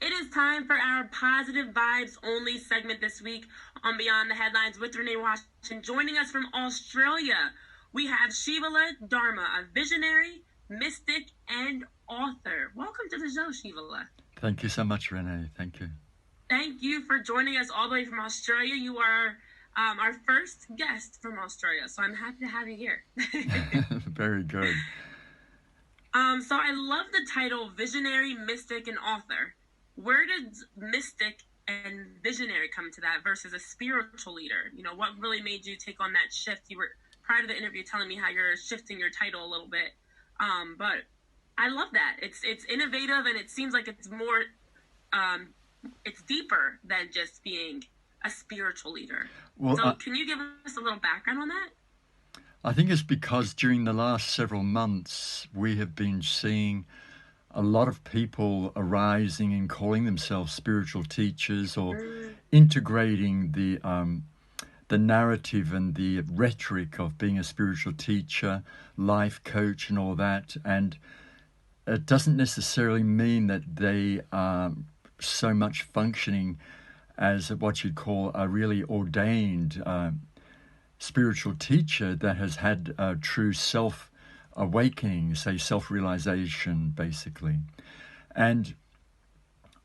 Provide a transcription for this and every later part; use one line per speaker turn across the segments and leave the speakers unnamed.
It is time for our positive vibes only segment this week on Beyond the Headlines with Renee Washington. Joining us from Australia, we have Shivallah Dharma, a visionary, mystic, and author. Welcome to the show, Shivallah.
Thank you so much, Renee. Thank you.
Thank you for joining us all the way from Australia. You are our first guest from Australia, so I'm happy to have you here.
Very good.
So I love the title Visionary, Mystic, and Author. Where did mystic and visionary come to that versus a spiritual leader? You know, what really made you take on that shift? You were, prior to the interview, telling me how you're shifting your title a little bit. But I love that. It's innovative, and it seems like it's more, it's deeper than just being a spiritual leader. Well, so can you give us a little background on that?
I think it's because during the last several months, we have been seeing a lot of people arising and calling themselves spiritual teachers or integrating the narrative and the rhetoric of being a spiritual teacher, life coach and all that. And it doesn't necessarily mean that they are so much functioning as what you'd call a really ordained spiritual teacher that has had a true self-awakening, say self-realization, basically. And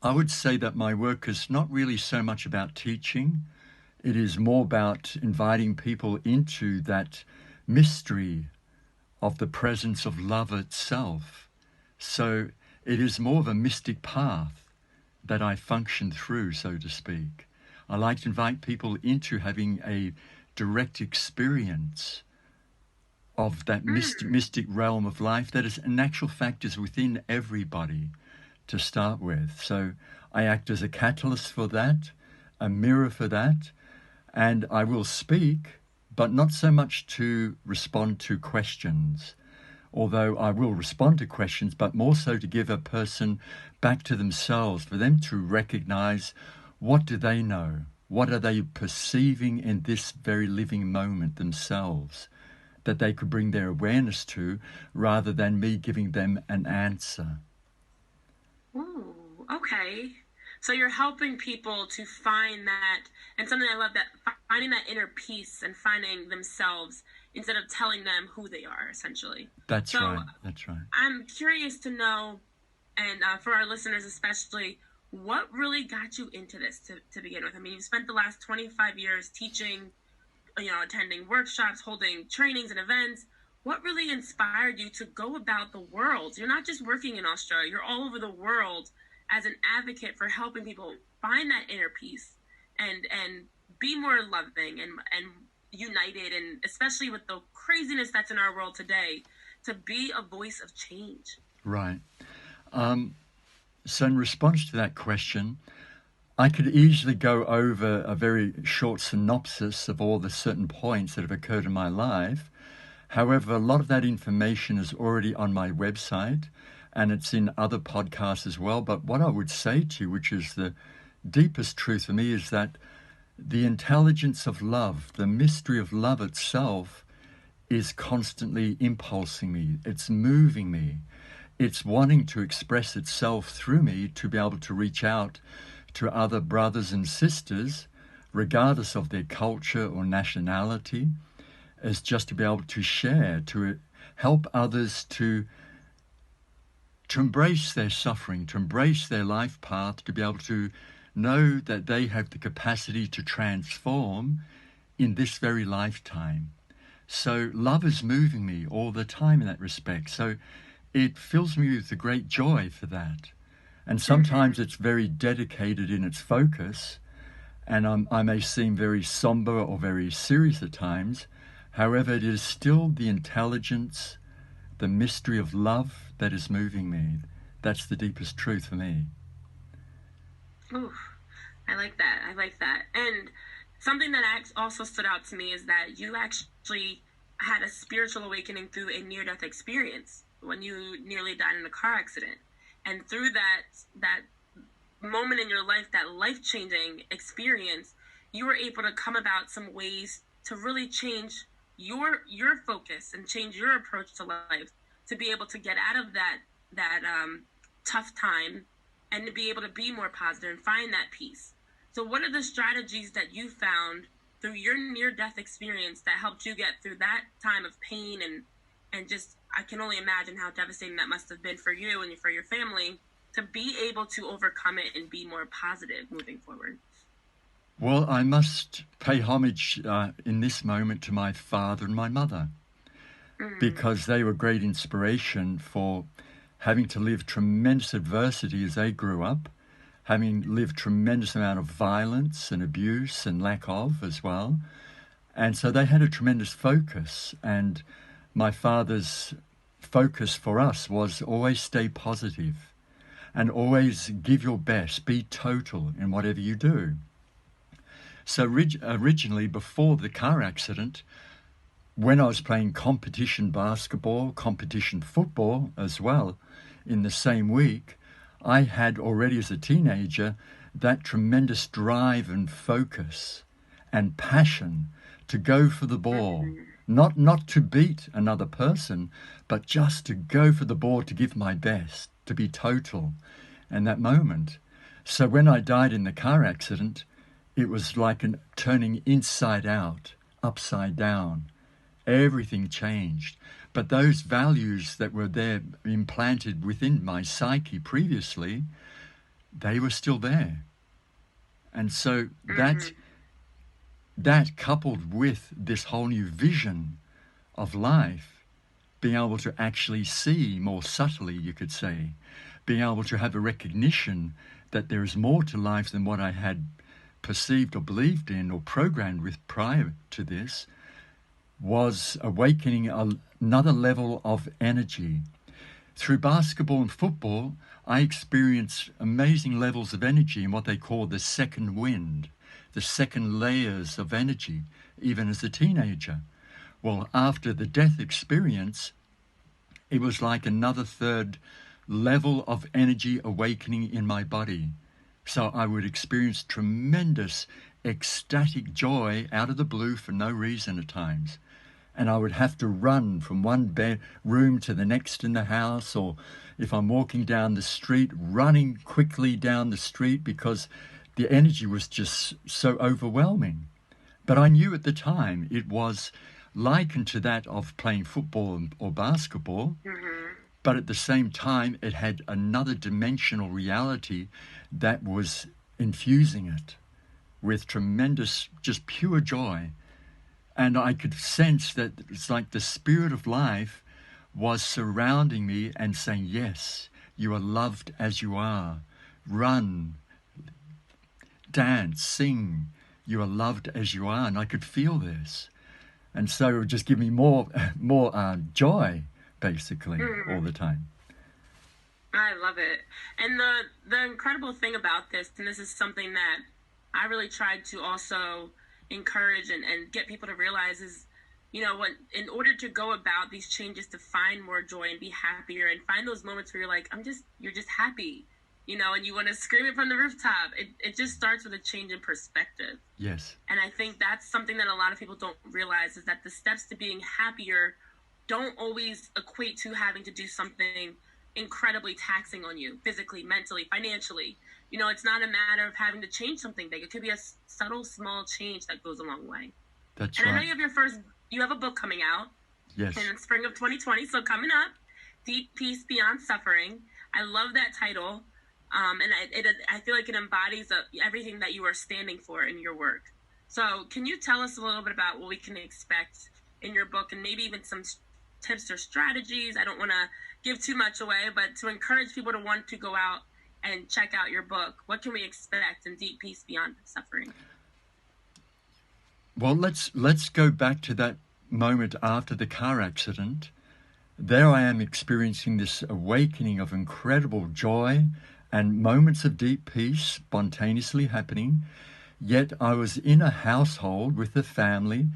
I would say that my work is not really so much about teaching. It is more about inviting people into that mystery of the presence of love itself. So it is more of a mystic path that I function through, so to speak. I like to invite people into having a direct experience of that mystic realm of life that is, in actual fact, is within everybody to start with. So I act as a catalyst for that, a mirror for that, and I will speak, but not so much to respond to questions, although I will respond to questions, but more so to give a person back to themselves, for them to recognize what do they know, what are they perceiving in this very living moment themselves, that they could bring their awareness to, rather than me giving them an answer.
Ooh, okay. So you're helping people to find that, and something I love, that finding that inner peace and finding themselves instead of telling them who they are, essentially.
That's right. That's right.
I'm curious to know, and for our listeners especially, what really got you into this to begin with? I mean, you spent the last 25 years teaching, attending workshops, holding trainings and events. What really inspired you to go about the world? You're not just working in Australia, you're all over the world as an advocate for helping people find that inner peace and be more loving and united, and especially with the craziness that's in our world today, to be a voice of change.
Right. So in response to that question, I could easily go over a very short synopsis of all the certain points that have occurred in my life. However, a lot of that information is already on my website, and it's in other podcasts as well. But what I would say to you, which is the deepest truth for me, is that the intelligence of love, the mystery of love itself, is constantly impulsing me. It's moving me. It's wanting to express itself through me to be able to reach out to other brothers and sisters, regardless of their culture or nationality, as just to be able to share, to help others to embrace their suffering, to embrace their life path, to be able to know that they have the capacity to transform in this very lifetime. So love is moving me all the time in that respect. So it fills me with a great joy for that. And sometimes it's very dedicated in its focus, and I may seem very somber or very serious at times. However, it is still the intelligence, the mystery of love that is moving me. That's the deepest truth for me.
Ooh, I like that. I like that. And something that also stood out to me is that you actually had a spiritual awakening through a near-death experience when you nearly died in a car accident. And through that moment in your life, that life-changing experience, you were able to come about some ways to really change your focus and change your approach to life, to be able to get out of that tough time and to be able to be more positive and find that peace. So what are the strategies that you found through your near-death experience that helped you get through that time of pain and just, I can only imagine how devastating that must have been for you and for your family, to be able to overcome it and be more positive moving forward?
Well, I must pay homage in this moment to my father and my mother, because they were great inspiration for having to live tremendous adversity as they grew up, having lived tremendous amount of violence and abuse and lack of as well. And so they had a tremendous focus. And my father's focus for us was always stay positive and always give your best, be total in whatever you do. So originally, before the car accident, when I was playing competition basketball, competition football as well, in the same week, I had already as a teenager that tremendous drive and focus and passion to go for the ball, not to beat another person, but just to go for the ball, to give my best, to be total in that moment. So when I died in the car accident, it was like turning inside out, upside down. Everything changed. But those values that were there implanted within my psyche previously, they were still there. And so that coupled with this whole new vision of life, being able to actually see more subtly, you could say, being able to have a recognition that there is more to life than what I had perceived or believed in or programmed with prior to this, was awakening another level of energy. Through basketball and football, I experienced amazing levels of energy in what they call the second wind, the second layers of energy, even as a teenager. Well, after the death experience, it was like another third level of energy awakening in my body. So I would experience tremendous ecstatic joy out of the blue for no reason at times. And I would have to run from one bedroom to the next in the house, or if I'm walking down the street, running quickly down the street because the energy was just so overwhelming. But I knew at the time it was likened to that of playing football or basketball, but at the same time it had another dimensional reality that was infusing it with tremendous, just pure joy. And I could sense that it's like the spirit of life was surrounding me and saying, yes, you are loved as you are. Run, dance, sing. You are loved as you are. And I could feel this. And so it would just give me more joy, basically, all the time.
I love it. And the incredible thing about this, and this is something that I really tried to also encourage and get people to realize, is, in order to go about these changes to find more joy and be happier and find those moments where you're like, you're just happy, and you want to scream it from the rooftop, it just starts with a change in perspective.
Yes.
And I think that's something that a lot of people don't realize, is that the steps to being happier don't always equate to having to do something incredibly taxing on you physically, mentally, financially. It's not a matter of having to change something big. It could be a subtle, small change that goes a long way.
That's
right.
And
I know you have a book coming out.
Yes.
In the spring of 2020. So coming up, Deep Peace Beyond Suffering. I love that title. And I feel like it embodies everything that you are standing for in your work. So can you tell us a little bit about what we can expect in your book, and maybe even some tips or strategies? I don't want to give too much away, but to encourage people to want to go out and check out your book. What can we expect in Deep Peace Beyond Suffering?
Well, let's go back to that moment after the car accident. There I am experiencing this awakening of incredible joy and moments of deep peace spontaneously happening. Yet I was in a household with a family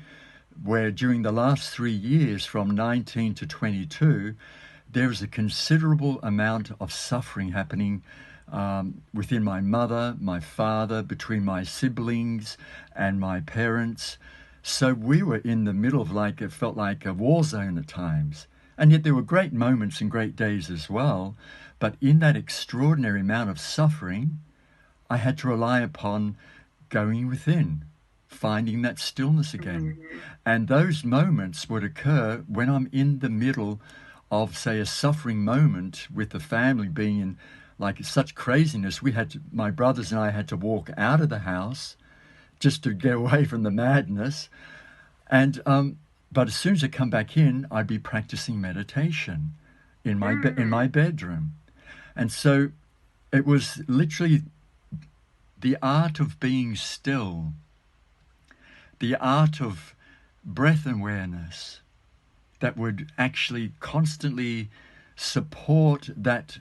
where during the last 3 years, from 19 to 22, there was a considerable amount of suffering happening within my mother, my father, between my siblings and my parents. So we were in the middle of it felt like a war zone at times. And yet there were great moments and great days as well. But in that extraordinary amount of suffering, I had to rely upon going within, finding that stillness again. And those moments would occur when I'm in the middle of, say, a suffering moment with the family being in like such craziness. My brothers and I had to walk out of the house just to get away from the madness. And but as soon as I come back in, I'd be practicing meditation in my bedroom. And so it was literally the art of being still, the art of breath awareness that would actually constantly support that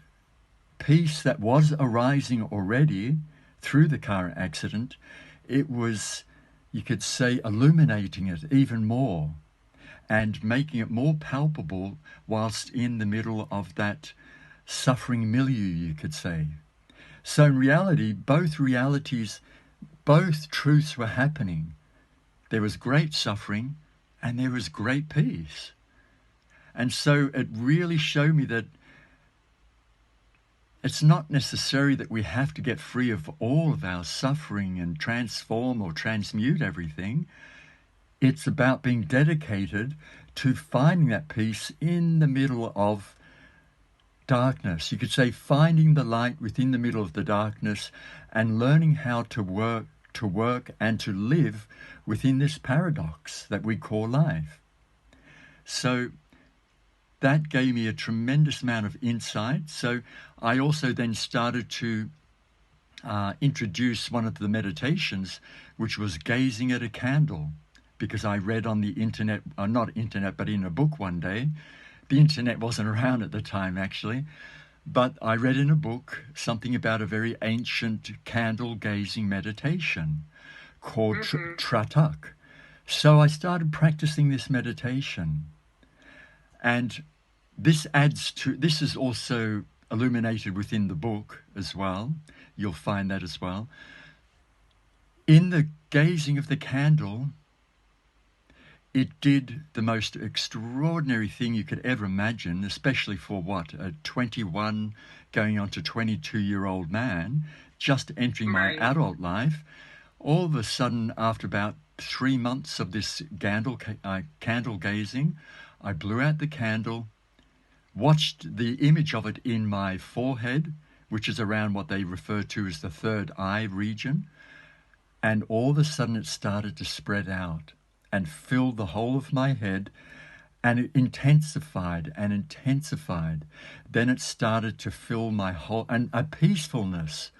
peace that was arising already through the car accident. It was, you could say, illuminating it even more and making it more palpable whilst in the middle of that suffering milieu, you could say. So in reality, both truths were happening. There was great suffering and there was great peace. And so it really showed me that it's not necessary that we have to get free of all of our suffering and transform or transmute everything. It's about being dedicated to finding that peace in the middle of darkness. You could say finding the light within the middle of the darkness and learning how to work and to live within this paradox that we call life. So that gave me a tremendous amount of insight. So I also then started to introduce one of the meditations, which was gazing at a candle, because I read on the internet, not internet, but in a book one day. The internet wasn't around at the time, actually, but I read in a book something about a very ancient candle-gazing meditation called Tratak. So I started practicing this meditation. And this is also illuminated within the book as well. You'll find that as well. In the gazing of the candle, it did the most extraordinary thing you could ever imagine, especially for a 21 going on to 22-year-old man, just entering my adult life. All of a sudden, after about 3 months of this candle gazing, I blew out the candle, watched the image of it in my forehead, which is around what they refer to as the third eye region, and all of a sudden it started to spread out and fill the whole of my head, and it intensified and intensified. Then it started to fill my whole, and a peacefulness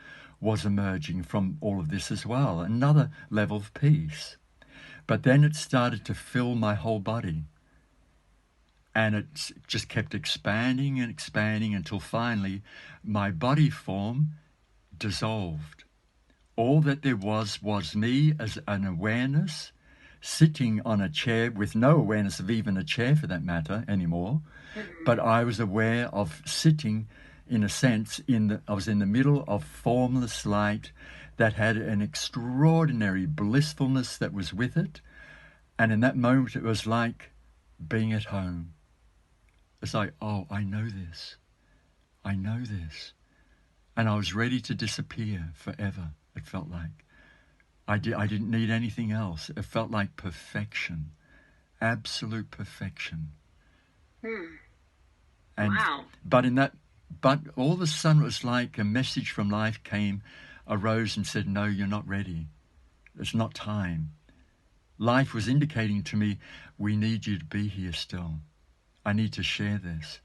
was emerging from all of this as well, another level of peace. But then it started to fill my whole body. And it just kept expanding and expanding until finally my body form dissolved. All that there was me as an awareness, sitting on a chair with no awareness of even a chair for that matter anymore. But I was aware of sitting, in a sense, I was in the middle of formless light that had an extraordinary blissfulness that was with it. And in that moment, it was like being at home. It's like, oh, I know this. I know this. And I was ready to disappear forever, it felt like. I didn't need anything else. It felt like perfection, absolute perfection. And,
wow.
But all of a sudden it was like a message from life arose and said, no, you're not ready. It's not time. Life was indicating to me, we need you to be here still. I need to share this.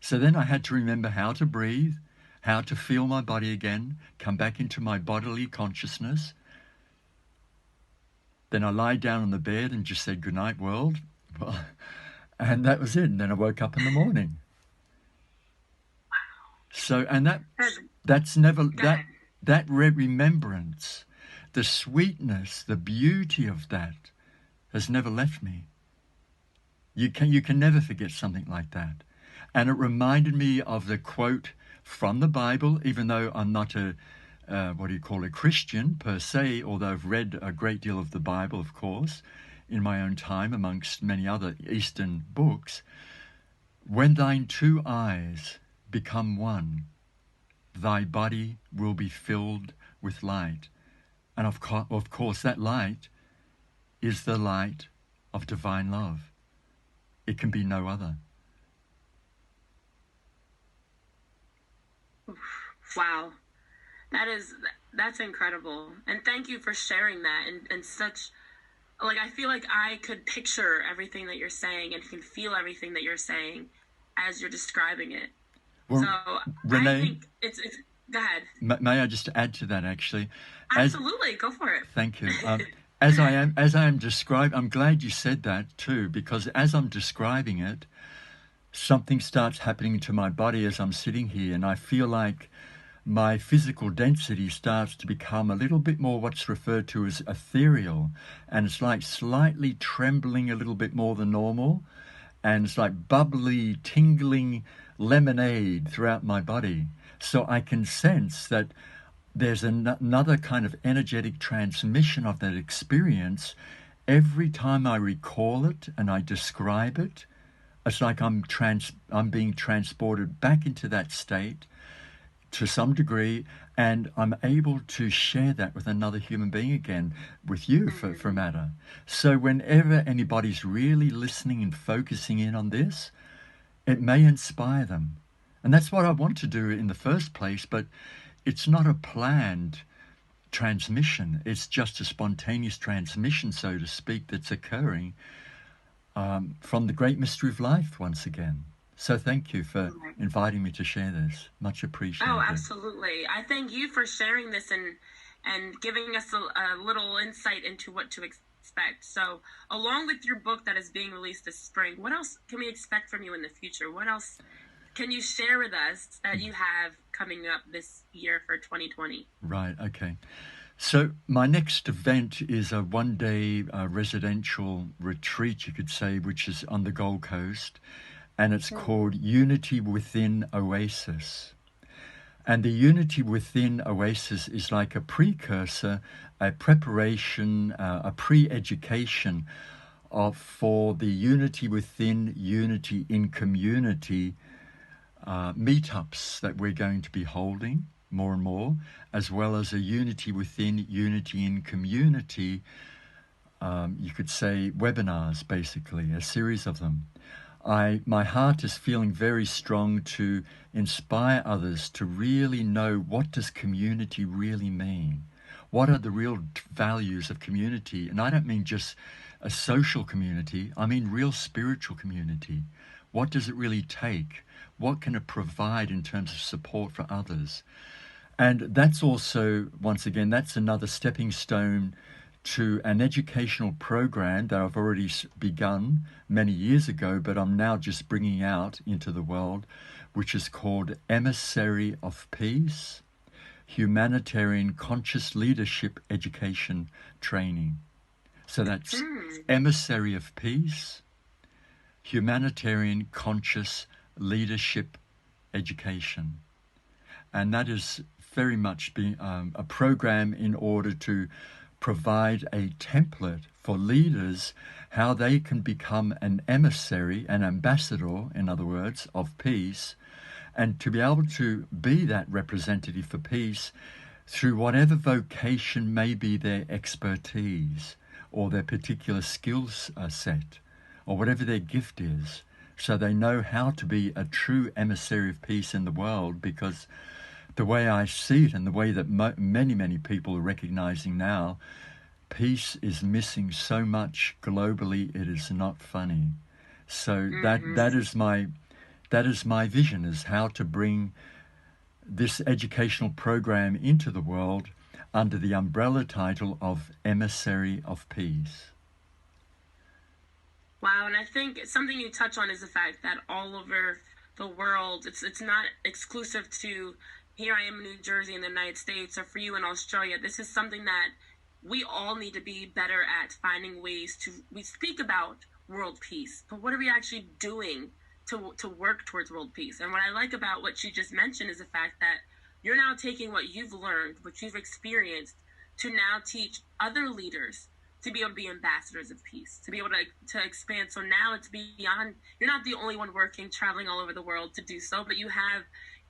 So then I had to remember how to breathe, how to feel my body again, come back into my bodily consciousness. Then I lied down on the bed and just said, good night, world. And that was it. And then I woke up in the morning. So, and that's never, that remembrance, the sweetness, the beauty of that has never left me. You can never forget something like that. And it reminded me of the quote from the Bible, even though I'm not a Christian per se, although I've read a great deal of the Bible, of course. in my own time, amongst many other Eastern books, when thine two eyes become one, thy body will be filled with light. And of course, that light is the light of divine love. It can be no other.
Wow. That's incredible. And thank you for sharing that and such, like, I feel like I could picture everything that you're saying and can feel everything that you're saying as you're describing it.
Well,
So
Renee,
I think it's go ahead.
May I just add to that, actually?
Absolutely, go for it.
Thank you. As I am describing, I'm glad you said that too, because as I'm describing it, something starts happening to my body as I'm sitting here, and I feel like my physical density starts to become a little bit more what's referred to as ethereal, and it's like slightly trembling a little bit more than normal, and it's like bubbly, tingling lemonade throughout my body. So I can sense that there's another kind of energetic transmission of that experience every time I recall it and I describe it. It's like I'm being transported back into that state to some degree, and I'm able to share that with another human being again, with you for matter. So whenever anybody's really listening and focusing in on this, it may inspire them. And that's what I want to do in the first place, but it's not a planned transmission. It's just a spontaneous transmission, so to speak, that's occurring from the great mystery of life once again. So thank you for inviting me to share this. Much appreciated.
Oh, absolutely. I thank you for sharing this and giving us a little insight into what to expect. So along with your book that is being released this spring, what else can we expect from you in the future? What else can you share with us that you have coming up this year for 2020?
Right, okay. So my next event is a one-day residential retreat, you could say, which is on the Gold Coast, and it's called Unity Within Oasis. And the Unity Within Oasis is like a precursor, a preparation, a pre-education for the Unity Within, Unity in Community meetups that we're going to be holding more and more, as well as a Unity Within, Unity in Community, you could say webinars, basically, a series of them. My heart is feeling very strong to inspire others to really know, what does community really mean? What are the real values of community? And I don't mean just a social community, I mean real spiritual community. What does it really take? What can it provide in terms of support for others? And that's also, once again, that's another stepping stone to an educational program that I've already begun many years ago, but I'm now just bringing out into the world, which is called Emissary of Peace, Humanitarian Conscious Leadership Education Training. So that's Emissary of Peace, Humanitarian Conscious Leadership Education. And that is very much a program in order to provide a template for leaders, how they can become an emissary, an ambassador, in other words, of peace, and to be able to be that representative for peace through whatever vocation may be their expertise or their particular skills set or whatever their gift is, so they know how to be a true emissary of peace in the world. Because the way I see it, and the way that many people are recognizing now, peace is missing so much globally, it is not funny. So that is my vision, is how to bring this educational program into the world under the umbrella title of Emissary of Peace.
Wow, and I think something you touch on is the fact that all over the world, it's not exclusive to here I am in New Jersey in the United States, or for you in Australia. This is something that we all need to be better at, finding ways to, we speak about world peace, but what are we actually doing to work towards world peace? And what I like about what you just mentioned is the fact that you're now taking what you've learned, what you've experienced, to now teach other leaders to be able to be ambassadors of peace, to be able to expand. So now it's beyond, you're not the only one working, traveling all over the world to do so, but you have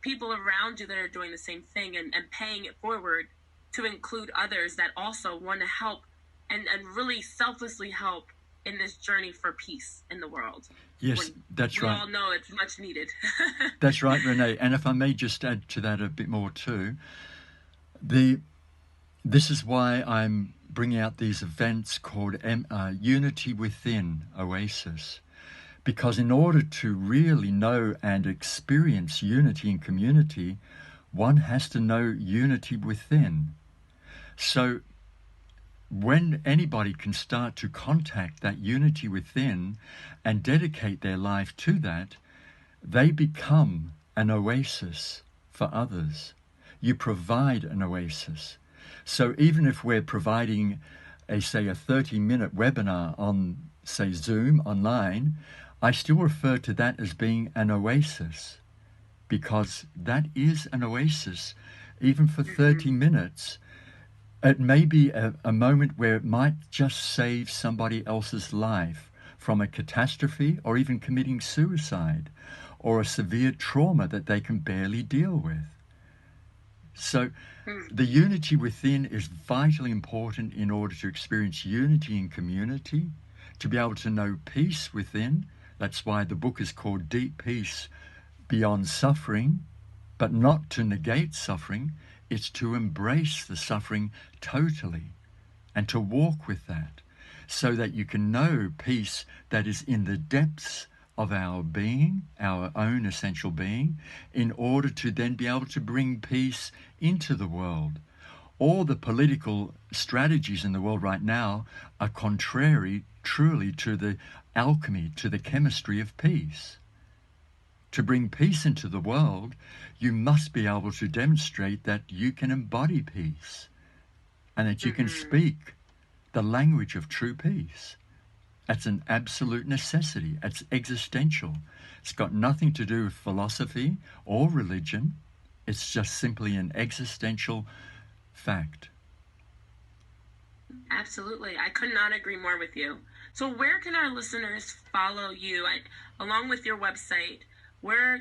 people around you that are doing the same thing and paying it forward to include others that also want to help and really selflessly help in this journey for peace in the world.
Yes, that's right.
We all know it's much needed.
That's right, Renee. And if I may just add to that a bit more too, this is why I'm bringing out these events called Unity Within Oasis. Because in order to really know and experience unity in community, one has to know unity within. So when anybody can start to contact that unity within and dedicate their life to that, they become an oasis for others. You provide an oasis. So even if we're providing say a 30-minute webinar on, say, Zoom online, I still refer to that as being an oasis, because that is an oasis. Even for 30 minutes, it may be a moment where it might just save somebody else's life from a catastrophe or even committing suicide or a severe trauma that they can barely deal with. So the unity within is vitally important in order to experience unity in community, to be able to know peace within. That's why the book is called Deep Peace Beyond Suffering, but not to negate suffering. It's to embrace the suffering totally and to walk with that so that you can know peace that is in the depths of our being, our own essential being, in order to then be able to bring peace into the world. All the political strategies in the world right now are contrary truly to the alchemy, to the chemistry of peace. To bring peace into the world, you must be able to demonstrate that you can embody peace and that you can speak the language of true peace. That's an absolute necessity. It's existential. It's got nothing to do with philosophy or religion. It's just simply an existential fact.
Absolutely. I could not agree more with you. So where can our listeners follow you? Along with your website, where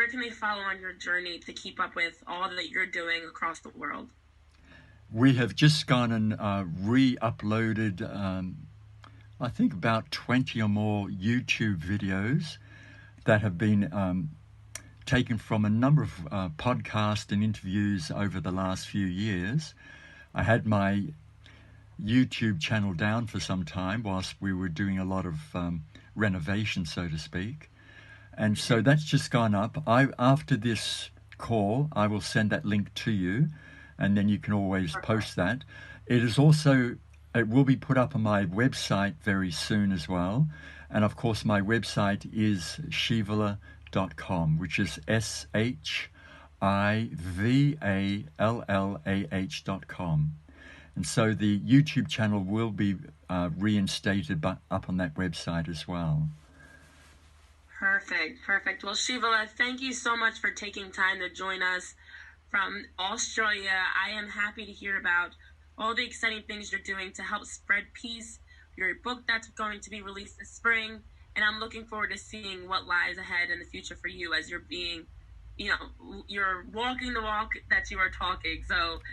can they follow on your journey to keep up with all that you're doing across the world?
We have just gone and re-uploaded, I think about 20 or more YouTube videos that have been taken from a number of podcasts and interviews over the last few years. I had my YouTube channel down for some time whilst we were doing a lot of renovation, so to speak. And so that's just gone up. After this call, I will send that link to you, and then you can always post that. It will be put up on my website very soon as well. And of course, my website is shivallah.com, which is SHIVALLAH.com. And so the YouTube channel will be reinstated up on that website as well.
Perfect. Well, Shivallah, thank you so much for taking time to join us from Australia. I am happy to hear about all the exciting things you're doing to help spread peace, your book that's going to be released this spring, and I'm looking forward to seeing what lies ahead in the future for you as you're being, you're walking the walk that you are talking. So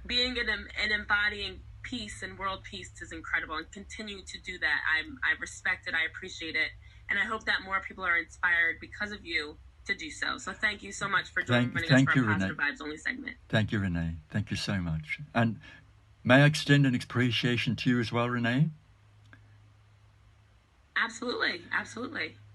being and embodying peace and world peace is incredible, and continue to do that. I respect it. I appreciate it. And I hope that more people are inspired because of you to do so. So thank you so much for joining us for our Positive Vibes Only segment.
Thank you, Renee. Thank you so much. And may I extend an appreciation to you as well, Renee?
Absolutely.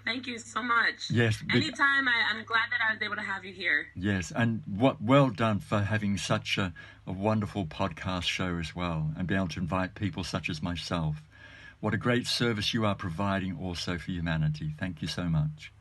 Thank you so much.
Yes.
Anytime, I'm glad that I was able to have you here.
Yes, and well done for having such a wonderful podcast show as well, and be able to invite people such as myself. What a great service you are providing also for humanity. Thank you so much.